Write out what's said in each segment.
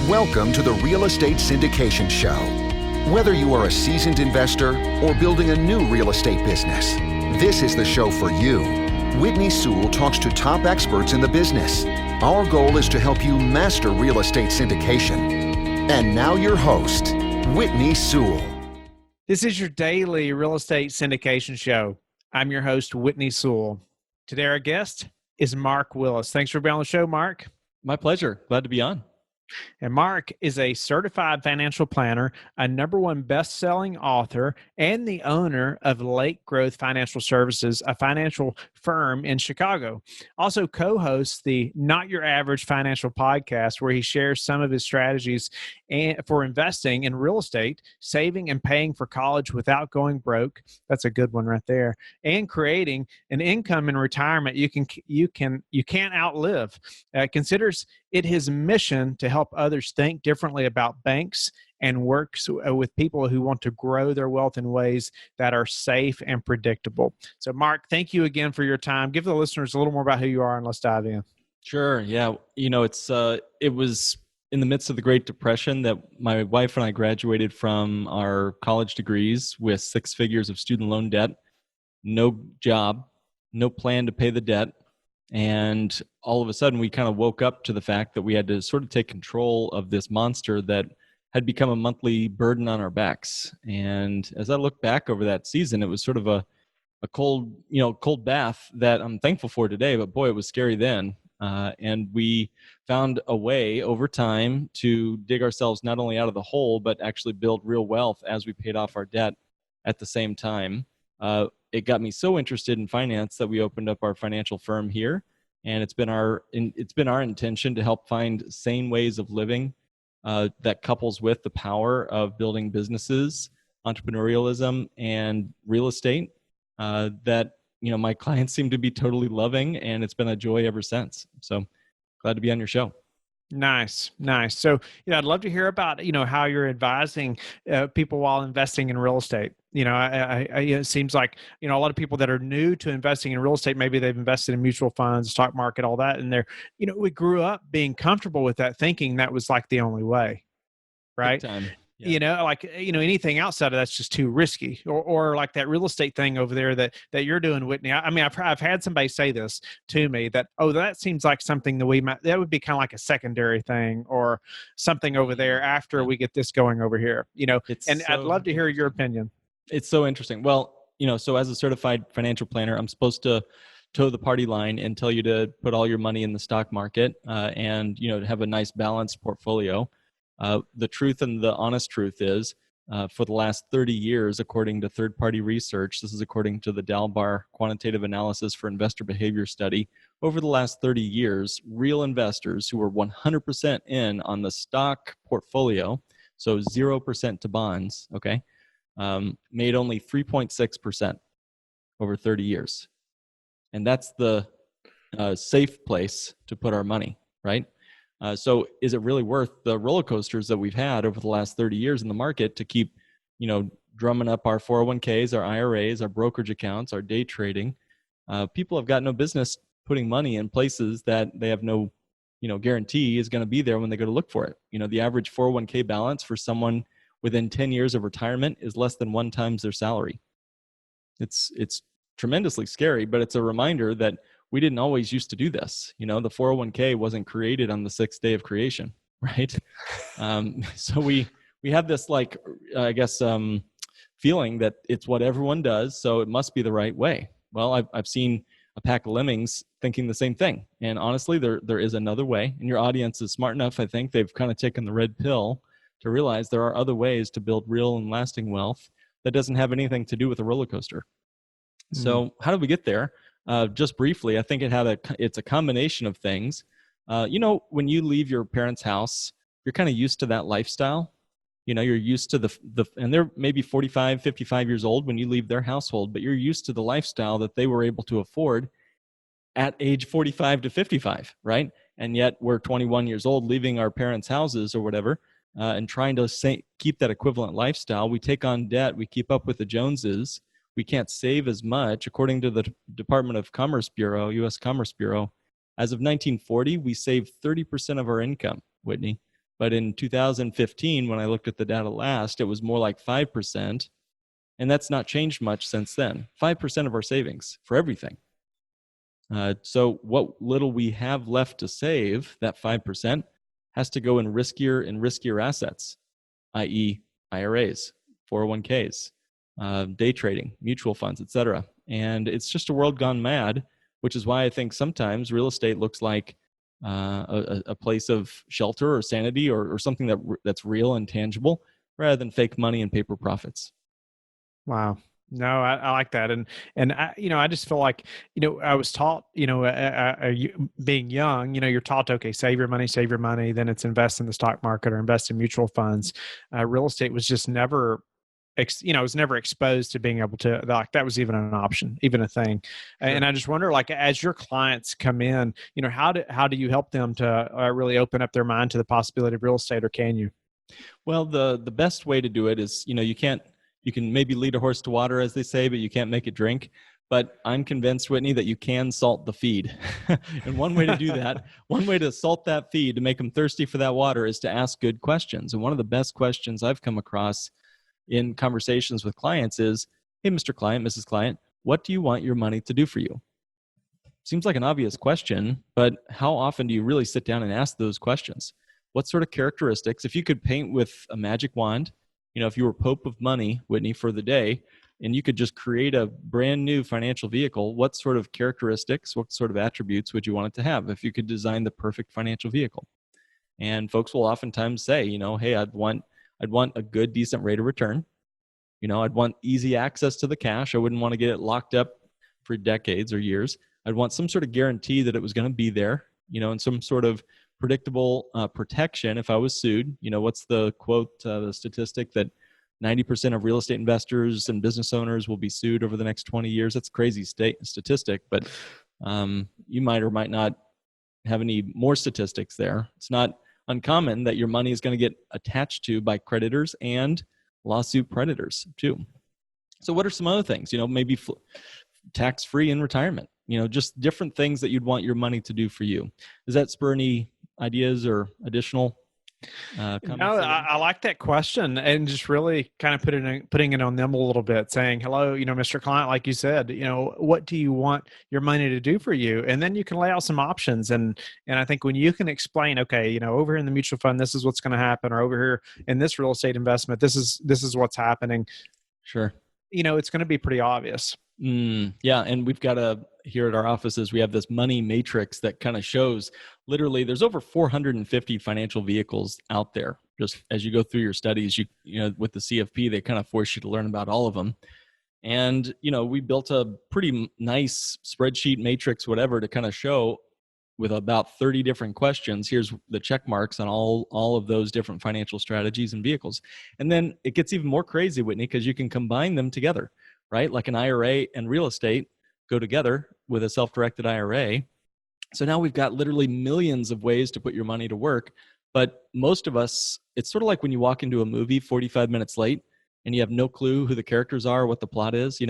Welcome to the Real Estate Syndication Show. Whether you are a seasoned investor or building a new real estate business, this is the show for you. Whitney Sewell talks to top experts in the business. Our goal is to help you master real estate syndication. And now your host, Whitney Sewell. This is your daily real estate syndication show. I'm your host, Whitney Sewell. Today our guest is Mark Willis. Thanks for being on the show, Mark. My pleasure. Glad to be on. And Mark is a certified financial planner, a #1 best-selling author, and the owner of Lake Growth Financial Services, a financial firm in Chicago. Also co-hosts the Not Your Average Financial podcast, where he shares some of his strategies for investing in real estate, saving and paying for college without going broke. That's a good one right there. And creating an income in retirement you can't outlive. Considers it his mission to help others think differently about banks and works with people who want to grow their wealth in ways that are safe and predictable. So, Mark, thank you again for your time. Give the listeners a little more about who you are, and let's dive in. Sure. Yeah. It was in the midst of the Great Depression that my wife and I graduated from our college degrees with 6 figures of student loan debt, no job, no plan to pay the debt. And all of a sudden, we kind of woke up to the fact that we had to sort of take control of this monster that had become a monthly burden on our backs. And as I look back over that season, it was sort of a cold bath that I'm thankful for today, but boy, it was scary then. And we found a way over time to dig ourselves not only out of the hole, but actually build real wealth as we paid off our debt at the same time. It got me so interested in finance that we opened up our financial firm here, and it's been our intention to help find sane ways of living that couples with the power of building businesses, entrepreneurialism, and real estate that my clients seem to be totally loving, and it's been a joy ever since. So glad to be on your show. Nice. So, I'd love to hear about, how you're advising people while investing in real estate. It seems like, a lot of people that are new to investing in real estate, maybe they've invested in mutual funds, stock market, all that. And we grew up being comfortable with that, thinking that was like the only way. Right. Big time. Yeah. Anything outside of that's just too risky, or like that real estate thing over there that you're doing, Whitney. I've had somebody say this to me that seems like something that would be kind of like a secondary thing or something over there after we get this going over here, I'd love to hear your opinion. It's so interesting. Well, so as a certified financial planner, I'm supposed to toe the party line and tell you to put all your money in the stock market and, to have a nice balanced portfolio. The truth and the honest truth is, for the last 30 years, according to third-party research, this is according to the Dalbar Quantitative Analysis for Investor Behavior Study, over the last 30 years, real investors who were 100% in on the stock portfolio, so 0% to bonds, okay, made only 3.6% over 30 years. And that's the safe place to put our money, right? So is it really worth the roller coasters that we've had over the last 30 years in the market to keep, drumming up our 401ks, our IRAs, our brokerage accounts, our day trading? People have got no business putting money in places that they have no, guarantee is going to be there when they go to look for it. The average 401k balance for someone within 10 years of retirement is less than 1 times their salary. It's tremendously scary, but it's a reminder that we didn't always used to do this. The 401k wasn't created on the 6th day of creation, right? So we have this feeling that it's what everyone does, so it must be the right way. Well, I've seen a pack of lemmings thinking the same thing. And honestly, there is another way. And your audience is smart enough, I think. They've kind of taken the red pill to realize there are other ways to build real and lasting wealth that doesn't have anything to do with a roller coaster. So how did we get there? Just briefly, I think it's a combination of things. When you leave your parents' house, you're kind of used to that lifestyle. You're used to and they're maybe 45, 55 years old when you leave their household, but you're used to the lifestyle that they were able to afford at age 45 to 55, right? And yet we're 21 years old leaving our parents' houses or whatever, and trying to keep that equivalent lifestyle. We take on debt. We keep up with the Joneses. We can't save as much. According to the Department of Commerce Bureau, U.S. Commerce Bureau, as of 1940, we saved 30% of our income, Whitney. But in 2015, when I looked at the data last, it was more like 5%. And that's not changed much since then. 5% of our savings for everything. So what little we have left to save, that 5%, has to go in riskier assets, i.e. IRAs, 401ks, day trading, mutual funds, etc. And it's just a world gone mad, which is why I think sometimes real estate looks like a place of shelter or sanity or something that's real and tangible rather than fake money and paper profits. Wow. No, I like that. And I, I just feel like, I was taught, being young, you're taught, okay, save your money, then it's invest in the stock market or invest in mutual funds. Real estate was just never, was never exposed to being able to, like, that was even an option, even a thing. Sure. And I just wonder, like, as your clients come in, how do you help them to really open up their mind to the possibility of real estate, or can you? Well, the best way to do it is, you can maybe lead a horse to water, as they say, but you can't make it drink. But I'm convinced, Whitney, that you can salt the feed. And one way to do that, one way to salt that feed to make them thirsty for that water, is to ask good questions. And one of the best questions I've come across in conversations with clients is, hey, Mr. Client, Mrs. Client, what do you want your money to do for you? Seems like an obvious question, but how often do you really sit down and ask those questions? What sort of characteristics, if you could paint with a magic wand, if you were Pope of money, Whitney, for the day, and you could just create a brand new financial vehicle, what sort of characteristics, what sort of attributes would you want it to have if you could design the perfect financial vehicle? And folks will oftentimes say, hey, I'd want a good, decent rate of return. I'd want easy access to the cash. I wouldn't want to get it locked up for decades or years. I'd want some sort of guarantee that it was going to be there, and some sort of predictable protection if I was sued. What's the quote, the statistic that 90% of real estate investors and business owners will be sued over the next 20 years? That's a crazy statistic, but you might or might not have any more statistics there. It's not uncommon that your money is going to get attached to by creditors and lawsuit predators too. So what are some other things? Maybe tax-free in retirement, just different things that you'd want your money to do for you. Does that spur any ideas or additional comments? No, I like that question, and just really kind of putting it on them a little bit, saying, hello, Mr. Client, like you said, what do you want your money to do for you? And then you can lay out some options. And I think when you can explain, okay, over here in the mutual fund, this is what's going to happen, or over here in this real estate investment, this is what's happening. Sure. It's going to be pretty obvious. Yeah. And we've got here at our offices, we have this money matrix that kind of shows literally there's over 450 financial vehicles out there. Just as you go through your studies, with the CFP, they kind of force you to learn about all of them. And, we built a pretty nice spreadsheet matrix, whatever, to kind of show with about 30 different questions. Here's the check marks on all of those different financial strategies and vehicles. And then it gets even more crazy, Whitney, because you can combine them together, right? Like an IRA and real estate go together with a self-directed IRA. So now we've got literally millions of ways to put your money to work. But most of us, it's sort of like when you walk into a movie 45 minutes late and you have no clue who the characters are, what the plot is,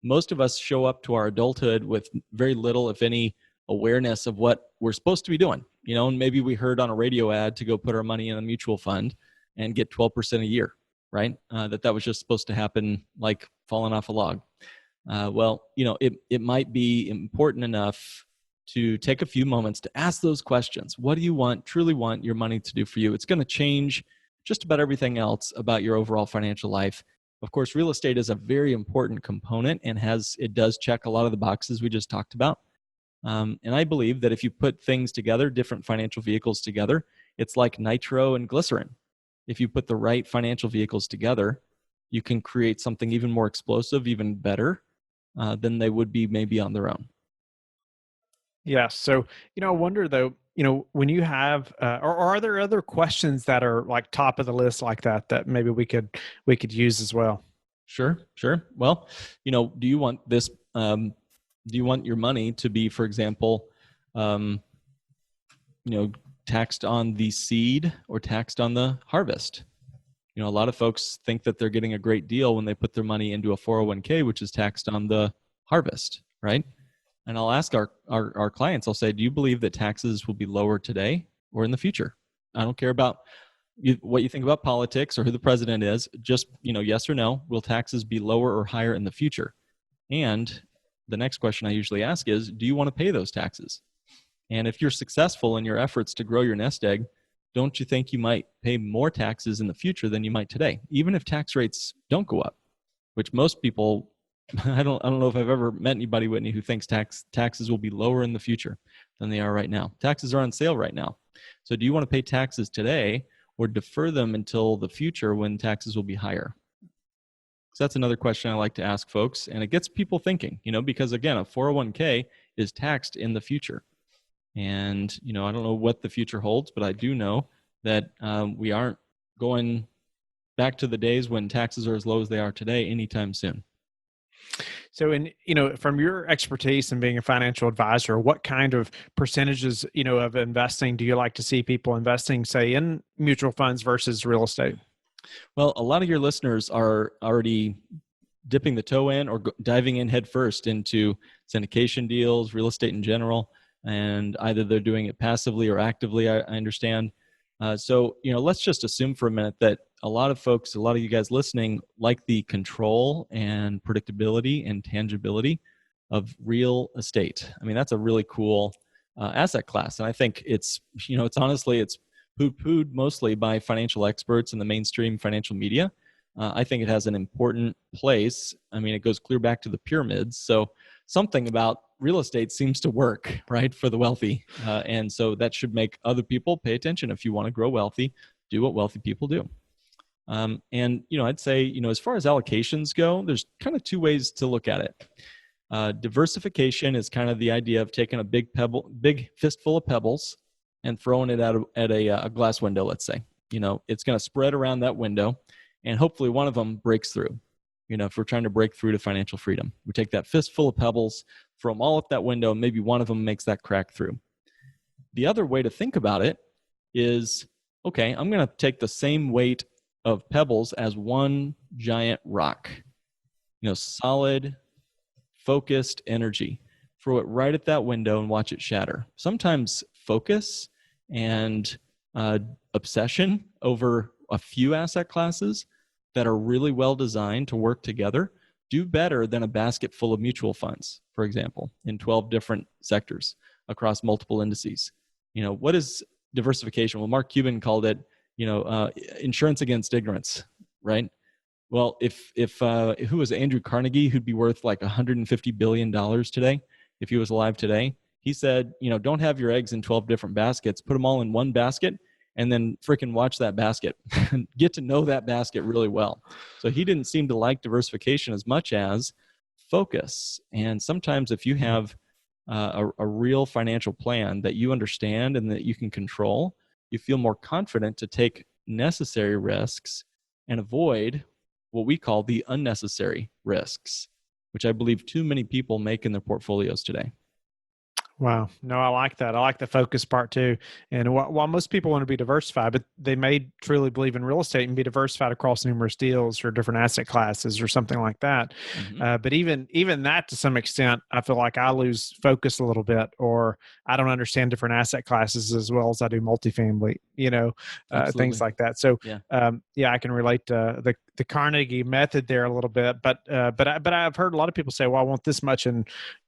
Most of us show up to our adulthood with very little, if any, awareness of what we're supposed to be doing. And maybe we heard on a radio ad to go put our money in a mutual fund and get 12% a year, right? That was just supposed to happen like falling off a log. It might be important enough to take a few moments to ask those questions. What do you truly want your money to do for you? It's going to change just about everything else about your overall financial life. Of course, real estate is a very important component and it does check a lot of the boxes we just talked about. And I believe that if you put things together, different financial vehicles together, it's like nitro and glycerin. If you put the right financial vehicles together, you can create something even more explosive, even better than they would be maybe on their own. Yeah. So, I wonder though, when you have, or are there other questions that are like top of the list like that maybe we could use as well? Sure. Well, do you want this, do you want your money to be, for example, taxed on the seed or taxed on the harvest? A lot of folks think that they're getting a great deal when they put their money into a 401k, which is taxed on the harvest, right? And I'll ask our clients, I'll say, do you believe that taxes will be lower today or in the future? I don't care about what you think about politics or who the president is. Just, yes or no, will taxes be lower or higher in the future? And the next question I usually ask is, do you want to pay those taxes? And if you're successful in your efforts to grow your nest egg, don't you think you might pay more taxes in the future than you might today, even if tax rates don't go up? Which most people, I don't know if I've ever met anybody, Whitney, who thinks taxes will be lower in the future than they are right now. Taxes are on sale right now. So do you want to pay taxes today or defer them until the future when taxes will be higher? So that's another question I like to ask folks, and it gets people thinking, because again, a 401k is taxed in the future. And, I don't know what the future holds, but I do know that we aren't going back to the days when taxes are as low as they are today anytime soon. So, from your expertise in being a financial advisor, what kind of percentages, of investing do you like to see people investing, say, in mutual funds versus real estate? Well, a lot of your listeners are already dipping the toe in or diving in head first into syndication deals, real estate in general, and either they're doing it passively or actively, I understand. So, let's just assume for a minute that a lot of you guys listening like the control and predictability and tangibility of real estate. I mean, that's a really cool asset class. And I think it's poo-pooed mostly by financial experts in the mainstream financial media. I think it has an important place. I mean, it goes clear back to the pyramids. So something about real estate seems to work, right, for the wealthy. And so that should make other people pay attention. If you want to grow wealthy, do what wealthy people do. And, I'd say, as far as allocations go, there's kind of two ways to look at it. Diversification is kind of the idea of taking a big fistful of pebbles and throwing it at a glass window, let's say. It's going to spread around that window, and hopefully one of them breaks through. If we're trying to break through to financial freedom, we take that fistful of pebbles, throw them all up that window, and maybe one of them makes that crack through. The other way to think about it is, okay, I'm going to take the same weight of pebbles as one giant rock, solid, focused energy. Throw it right at that window and watch it shatter. Sometimes focus and obsession over a few asset classes that are really well designed to work together do better than a basket full of mutual funds, for example, in 12 different sectors across multiple indices. What is diversification? Well, Mark Cuban called it, insurance against ignorance, right? Well, if who was Andrew Carnegie, who'd be worth like $150 billion today, if he was alive today, he said, don't have your eggs in 12 different baskets, put them all in one basket, and then freaking watch that basket and get to know that basket really well. So he didn't seem to like diversification as much as focus. And sometimes if you have a real financial plan that you understand and that you can control, you feel more confident to take necessary risks and avoid what we call the unnecessary risks, which I believe too many people make in their portfolios today. Wow. No, I like that. I like the focus part too. And while most people want to be diversified, but they may truly believe in real estate and be diversified across numerous deals or different asset classes or something like that. Mm-hmm. But even that, to some extent, I feel like I lose focus a little bit, or I don't understand different asset classes as well as I do multifamily, things like that. So I can relate to the Carnegie method there a little bit, but I've heard a lot of people say, well, I want this much in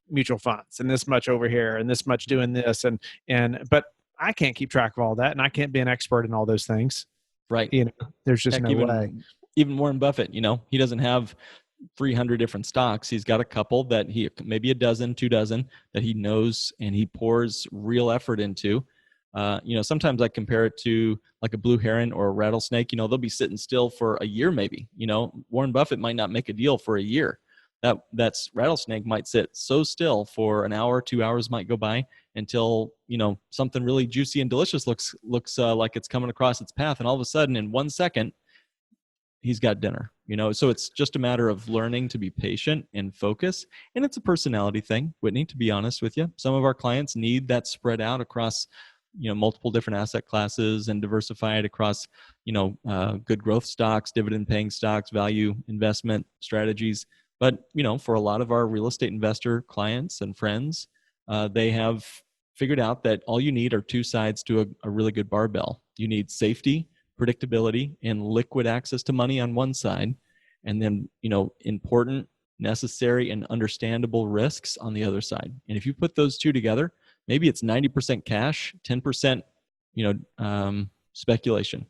mutual funds and this much over here and this much doing this. But I can't keep track of all that, and I can't be an expert in all those things. Right. There's just no way. Even Warren Buffett, he doesn't have 300 different stocks. He's got a couple that maybe a dozen, 2 dozen that he knows and he pours real effort into. Sometimes I compare it to like a blue heron or a rattlesnake. They'll be sitting still for a year, maybe. Warren Buffett might not make a deal for a year. That's rattlesnake might sit so still for an hour, 2 hours might go by until, something really juicy and delicious looks like it's coming across its path. And all of a sudden in 1 second, he's got dinner, so it's just a matter of learning to be patient and focus. And it's a personality thing, Whitney, to be honest with you. Some of our clients need that spread out across, multiple different asset classes and diversified across, good growth stocks, dividend paying stocks, value investment strategies. But, for a lot of our real estate investor clients and friends, they have figured out that all you need are two sides to a really good barbell. You need safety, predictability, and liquid access to money on one side, and then, important, necessary, and understandable risks on the other side. And if you put those two together, maybe it's 90% cash, 10%, speculation,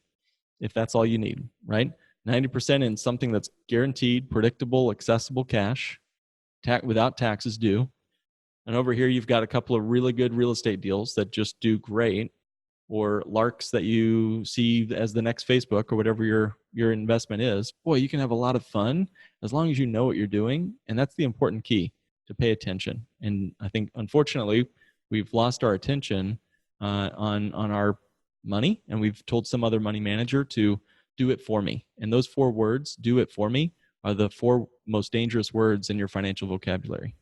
if that's all you need, right? 90% in something that's guaranteed, predictable, accessible cash, without taxes due. And over here, you've got a couple of really good real estate deals that just do great, or larks that you see as the next Facebook or whatever your investment is. Boy, you can have a lot of fun as long as you know what you're doing. And that's the important key, to pay attention. And I think, unfortunately, we've lost our attention on our money, and we've told some other money manager to do it for me. And those 4 words, do it for me, are the 4 most dangerous words in your financial vocabulary.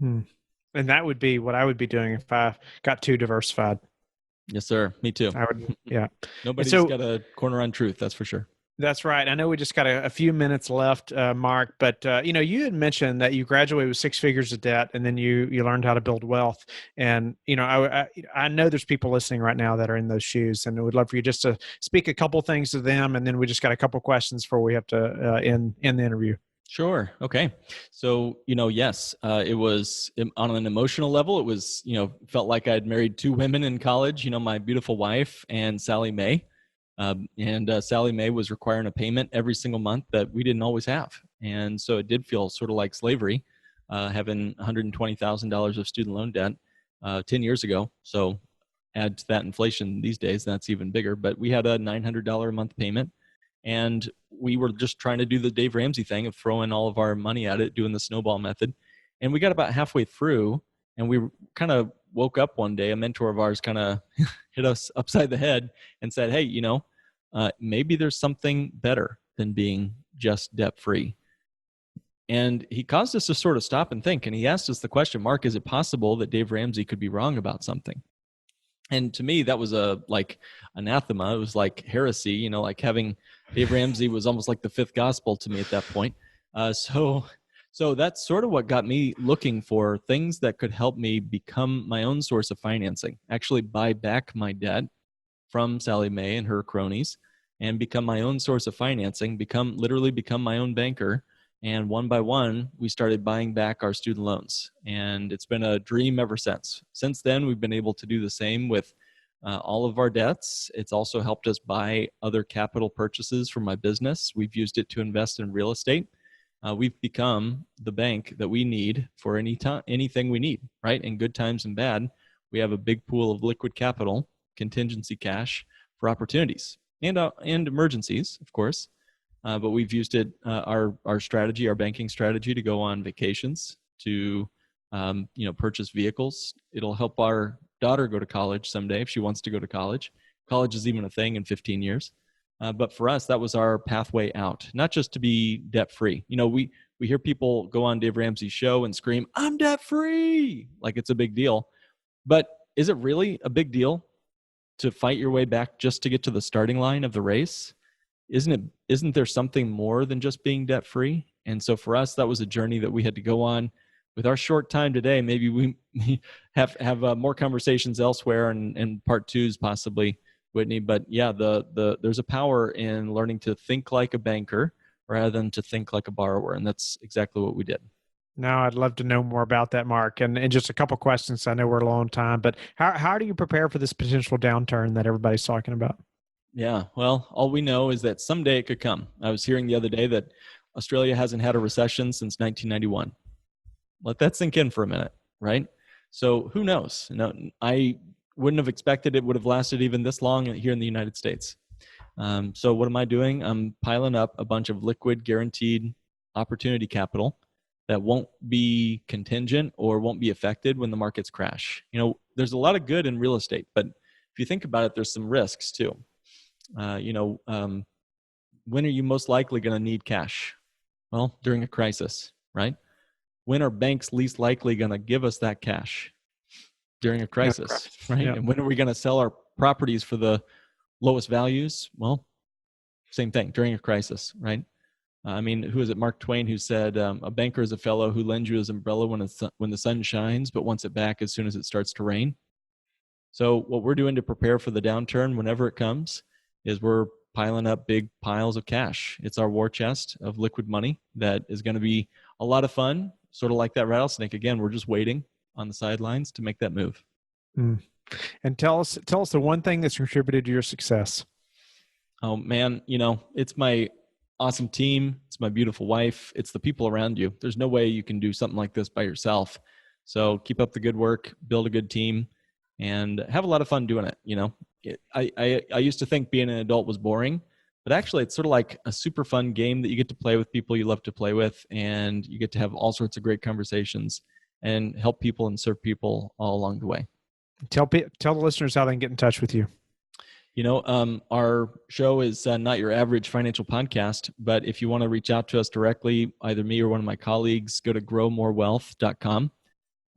And that would be what I would be doing if I got too diversified. Yes, sir. Me too. I would, yeah. Nobody's got a corner on truth, that's for sure. That's right. I know we just got a few minutes left, Mark, but you had mentioned that you graduated with 6 figures of debt, and then you learned how to build wealth. And I know there's people listening right now that are in those shoes, and I would love for you just to speak a couple things to them, and then we just got a couple questions before we have to end the interview. Sure. Okay. So, yes, it was on an emotional level. It was, felt like I'd married 2 women in college, my beautiful wife and Sally Mae. Sally Mae was requiring a payment every single month that we didn't always have. And so it did feel sort of like slavery, having $120,000 of student loan debt 10 years ago. So add to that inflation these days, that's even bigger. But we had a $900 a month payment. And we were just trying to do the Dave Ramsey thing of throwing all of our money at it, doing the snowball method. And we got about halfway through, and we kind of woke up one day. A mentor of ours kind of hit us upside the head and said, hey, maybe there's something better than being just debt-free. And he caused us to sort of stop and think. And he asked us the question, Mark, is it possible that Dave Ramsey could be wrong about something? And to me, that was like anathema. It was like heresy, like having Dave Ramsey was almost like the 5th gospel to me at that point. So that's sort of what got me looking for things that could help me become my own source of financing, actually buy back my debt from Sally Mae and her cronies, and become my own source of financing, literally become my own banker. And one by one, we started buying back our student loans. And it's been a dream ever since. Since then, we've been able to do the same with all of our debts. It's also helped us buy other capital purchases for my business. We've used it to invest in real estate. We've become the bank that we need for anything we need, right? In good times and bad, we have a big pool of liquid capital, contingency cash for opportunities and emergencies, of course. But we've used it, our strategy, our banking strategy, to go on vacations, to purchase vehicles. It'll help our daughter go to college someday if she wants to go to college. College is even a thing in 15 years. But for us, that was our pathway out, not just to be debt-free. We hear people go on Dave Ramsey's show and scream, I'm debt-free, like it's a big deal. But is it really a big deal to fight your way back just to get to the starting line of the race? Isn't there something more than just being debt-free? And so for us, that was a journey that we had to go on. With our short time today, maybe we have more conversations elsewhere and part 2s possibly, Whitney. But yeah, there's a power in learning to think like a banker rather than to think like a borrower. And that's exactly what we did. Now, I'd love to know more about that, Mark. And just a couple questions. I know we're low on time, but how do you prepare for this potential downturn that everybody's talking about? Yeah, well, all we know is that someday it could come. I was hearing the other day that Australia hasn't had a recession since 1991. Let that sink in for a minute, right? So who knows? No, I wouldn't have expected it would have lasted even this long here in the United States. So what am I doing? I'm piling up a bunch of liquid guaranteed opportunity capital that won't be contingent or won't be affected when the markets crash. There's a lot of good in real estate, but if you think about it, there's some risks too. When are you most likely going to need cash? Well, during a crisis, right? When are banks least likely going to give us that cash? During a crisis, right? Yeah. And when are we going to sell our properties for the lowest values? Well, same thing, during a crisis, right? Who is it? Mark Twain, who said, a banker is a fellow who lends you his umbrella when the sun shines, but wants it back as soon as it starts to rain. So what we're doing to prepare for the downturn whenever it comes is we're piling up big piles of cash. It's our war chest of liquid money that is going to be a lot of fun, sort of like that rattlesnake. Again, we're just waiting on the sidelines to make that move. And tell us the one thing that's contributed to your success. Oh man, it's my awesome team. It's my beautiful wife. It's the people around you. There's no way you can do something like this by yourself. So keep up the good work, build a good team, and have a lot of fun doing it. I used to think being an adult was boring, but actually it's sort of like a super fun game that you get to play with people you love to play with, and you get to have all sorts of great conversations and help people and serve people all along the way. Tell the listeners how they can get in touch with you. Our show is not your average financial podcast, but if you want to reach out to us directly, either me or one of my colleagues, go to growmorewealth.com.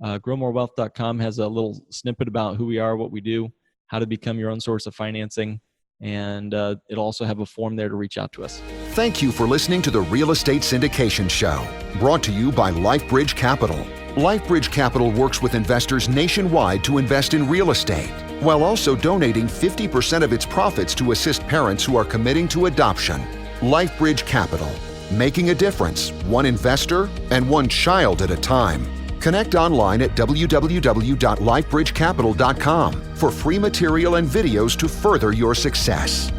Growmorewealth.com has a little snippet about who we are, what we do, how to become your own source of financing, and it'll also have a form there to reach out to us. Thank you for listening to the Real Estate Syndication Show, brought to you by Life Bridge Capital. Life Bridge Capital works with investors nationwide to invest in real estate, while also donating 50% of its profits to assist parents who are committing to adoption. Life Bridge Capital, making a difference, one investor and one child at a time. Connect online at www.lifebridgecapital.com for free material and videos to further your success.